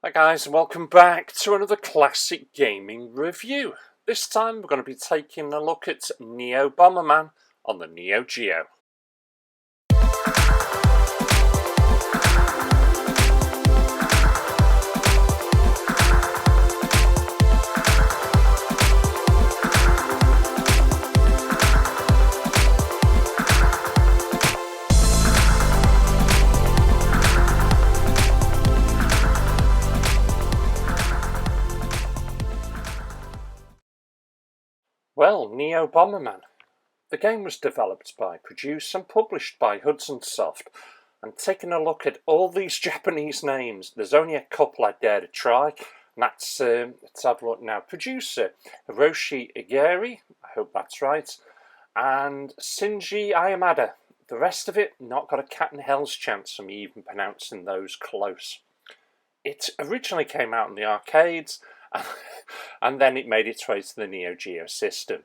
Hi guys, and welcome back to another classic gaming review. This time we're going to be taking a look at Neo Bomberman on the NeoGeo. Well, Neo Bomberman. The game was developed by, produced and published by Hudson Soft, and taking a look at all these Japanese names, there's only a couple I dare to try, and that's, let's have a look now, producer Hiroshi Igeri, I hope that's right, and Shinji Ayamada. The rest of it, not got a cat in hell's chance of me even pronouncing those close. It originally came out in the arcades, and then it made its way to the NeoGeo system.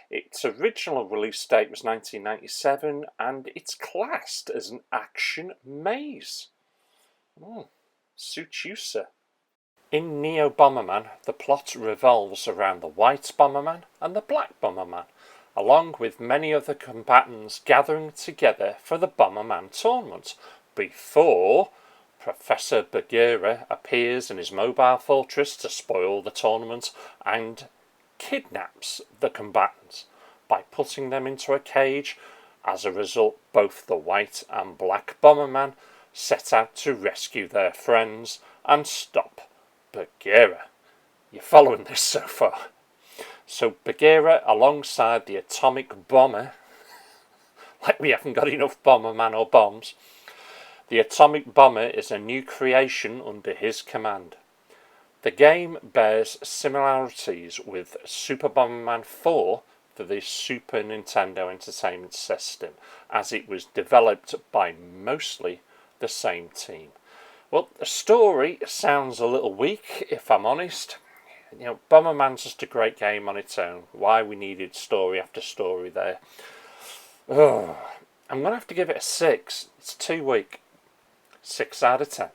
Its original release date was 1997, and it's classed as an action maze. Suits you, sir. In Neo Bomberman, the plot revolves around the white Bomberman and the black Bomberman, along with many other combatants gathering together for the Bomberman tournament, before Professor Bagheera appears in his mobile fortress to spoil the tournament and kidnaps the combatants by putting them into a cage. As a result, both the white and black Bomberman set out to rescue their friends and stop Bagheera. You're following this so far? So Bagheera, alongside the atomic bomber, like we haven't got enough Bomberman or bombs, the atomic bomber is a new creation under his command. The game bears similarities with Super Bomberman 4 for the Super Nintendo Entertainment System, as it was developed by mostly the same team. Well, the story sounds a little weak, if I'm honest. You know, Bomberman's just a great game on its own. Why we needed story after story there. I'm going to have to give it a 6. It's too weak. 6 out of 10.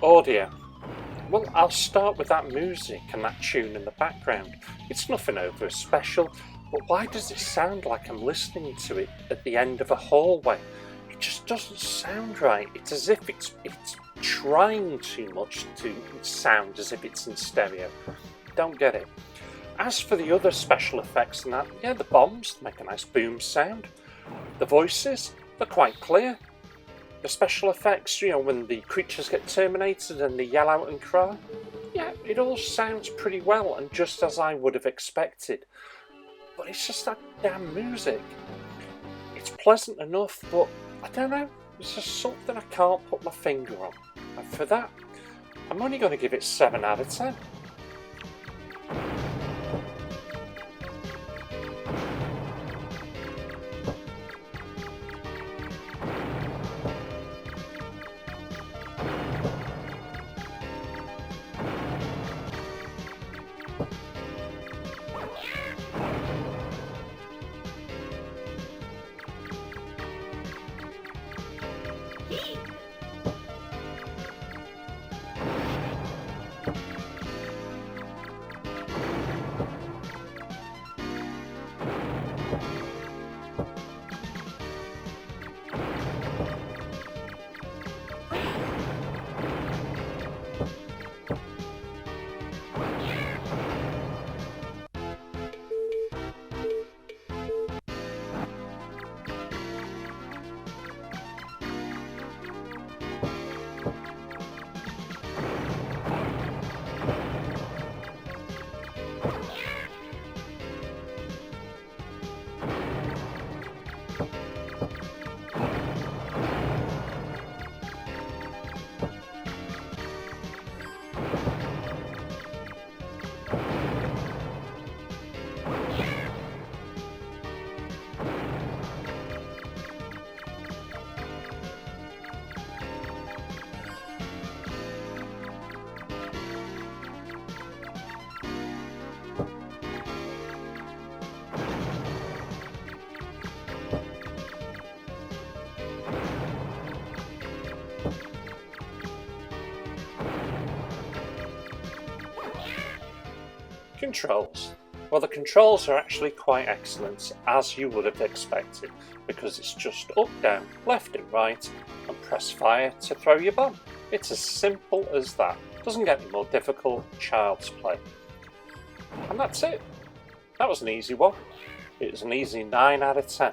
Audio. Well, I'll start with that music and that tune in the background. It's nothing over special, but why does it sound like I'm listening to it at the end of a hallway? It just doesn't sound right. It's as if it's trying too much to sound as if it's in stereo. Don't get it. As for the other special effects and that, yeah, the bombs make a nice boom sound. The voices, they're quite clear. The special effects, you know, when the creatures get terminated and they yell out and cry, yeah, it all sounds pretty well and just as I would have expected. But it's just that damn music. It's pleasant enough, but I don't know, it's just something I can't put my finger on. And for that, I'm only going to give it 7 out of 10. Controls. Well, the controls are actually quite excellent, as you would have expected, because it's just up, down, left and right, and press fire to throw your bomb. It's as simple as that. Doesn't get any more difficult, child's play. And that's it. That was an easy one. It was an easy 9 out of 10.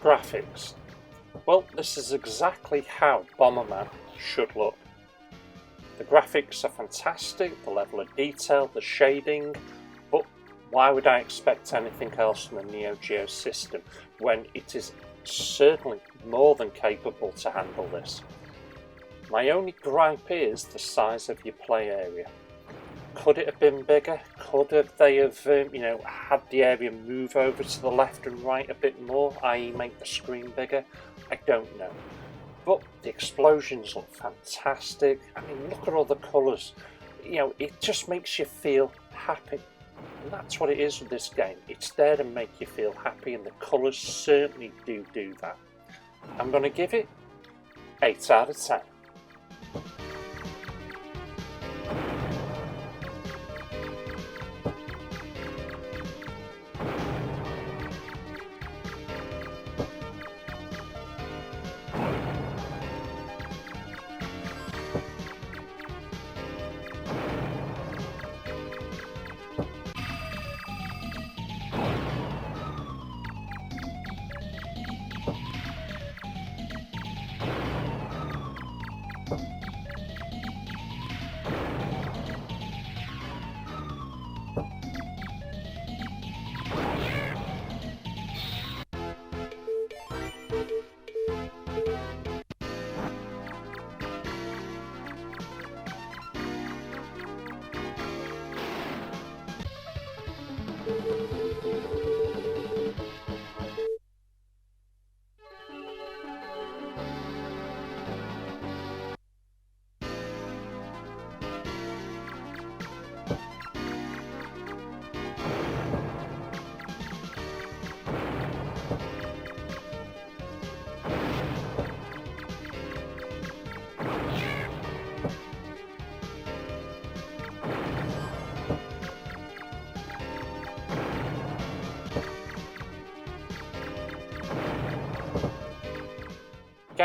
Graphics. Well, this is exactly how Bomberman should look. The graphics are fantastic, the level of detail, the shading, but why would I expect anything else from the NeoGeo system when it is certainly more than capable to handle this? My only gripe is the size of your play area. Could it have been bigger? Could they have had the area move over to the left and right a bit more, i.e. make the screen bigger? I don't know. But the explosions look fantastic. I mean, look at all the colours. It just makes you feel happy. And that's what it is with this game. It's there to make you feel happy, and the colours certainly do that. I'm going to give it 8 out of 10.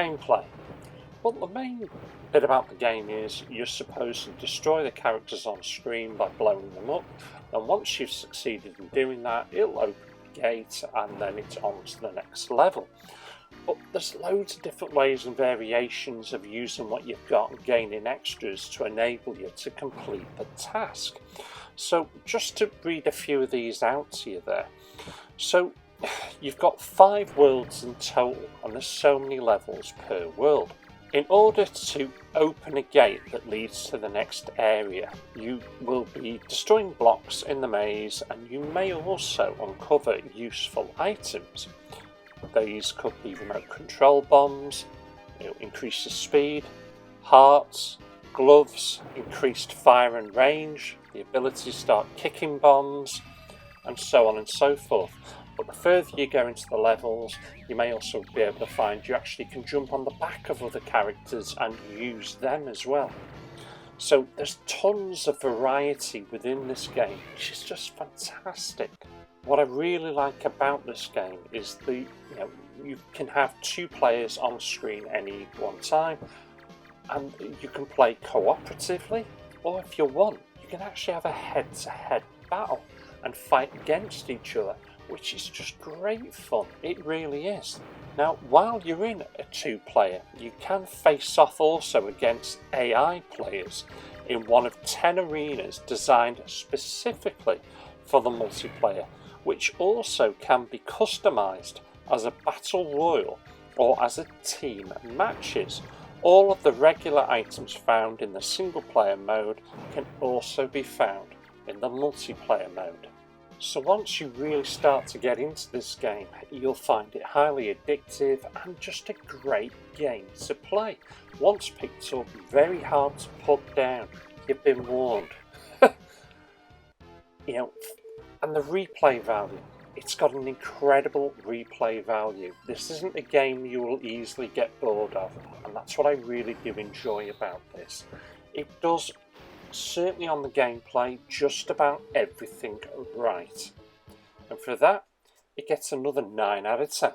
gameplay. Well, the main bit about the game is you're supposed to destroy the characters on screen by blowing them up, and once you've succeeded in doing that, it'll open the gate and then it's on to the next level. But there's loads of different ways and variations of using what you've got and gaining extras to enable you to complete the task. So just to read a few of these out to you there. So you've got 5 worlds in total, and there's so many levels per world. In order to open a gate that leads to the next area, you will be destroying blocks in the maze, and you may also uncover useful items. These could be remote control bombs, increase the speed, hearts, gloves, increased fire and range, the ability to start kicking bombs, and so on and so forth. But the further you go into the levels, you may also be able to find you actually can jump on the back of other characters and use them as well. So there's tons of variety within this game, which is just fantastic. What I really like about this game is you can have 2 players on screen any one time, and you can play cooperatively, or if you want, you can actually have a head-to-head battle and fight against each other, which is just great fun. It really is. Now, while you're in a 2-player, you can face off also against AI players in one of 10 arenas designed specifically for the multiplayer, which also can be customised as a battle royal or as a team matches. All of the regular items found in the single player mode can also be found in the multiplayer mode. So once you really start to get into this game, you'll find it highly addictive and just a great game to play. Once picked up, very hard to put down. You've been warned. And the replay value. It's got an incredible replay value. This isn't a game you will easily get bored of, and that's what I really do enjoy about this. It does, certainly on the gameplay, just about everything right. And for that, it gets another 9 out of 10.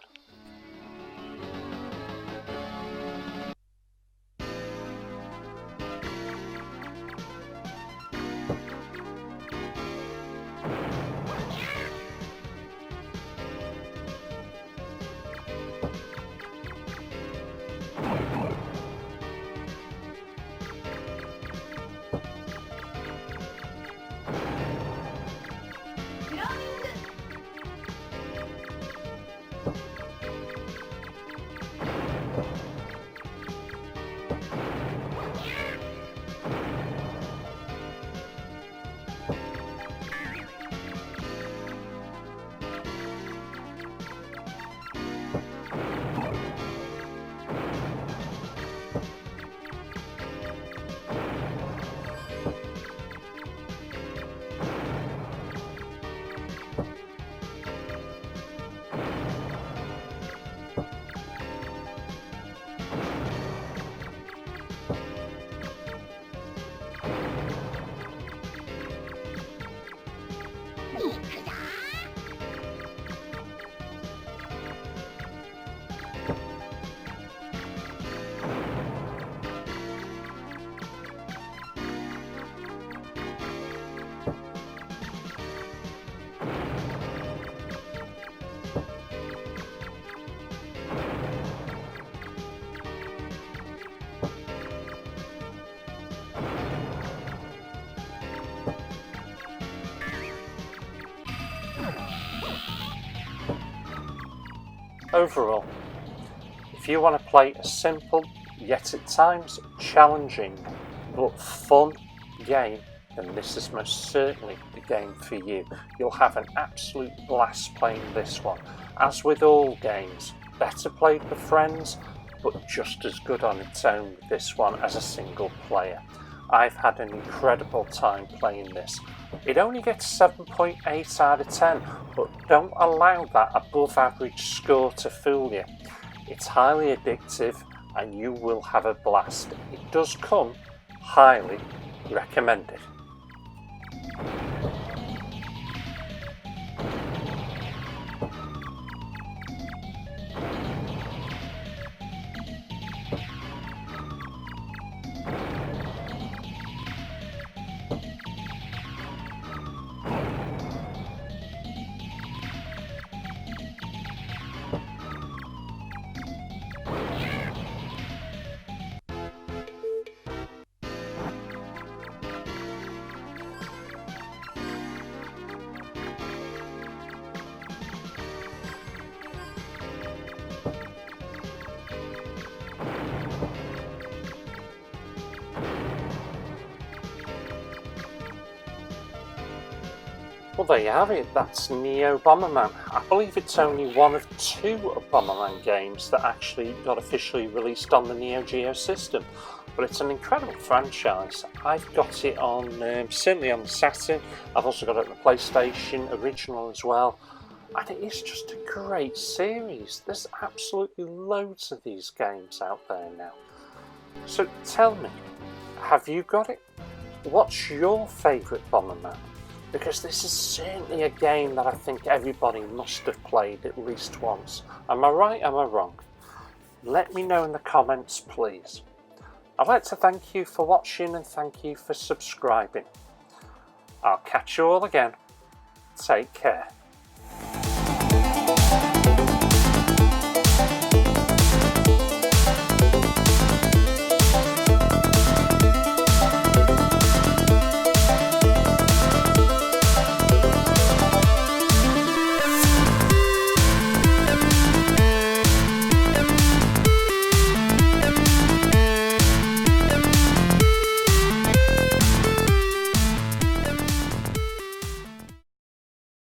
Overall, if you want to play a simple, yet at times challenging, but fun game, then this is most certainly the game for you. You'll have an absolute blast playing this one. As with all games, better played with friends, but just as good on its own with this one as a single player. I've had an incredible time playing this. It only gets 7.8 out of 10, but don't allow that above average score to fool you. It's highly addictive and you will have a blast. It does come highly recommended. there you have it, that's Neo Bomberman. I believe it's only one of 2 Bomberman games that actually got officially released on the NeoGeo system. But it's an incredible franchise. I've got it on, certainly on the Saturn. I've also got it on the PlayStation original as well. And it is just a great series. There's absolutely loads of these games out there now. So tell me, have you got it? What's your favourite Bomberman? Because this is certainly a game that I think everybody must have played at least once. Am I right? Am I wrong? Let me know in the comments, please. I'd like to thank you for watching and thank you for subscribing. I'll catch you all again. Take care.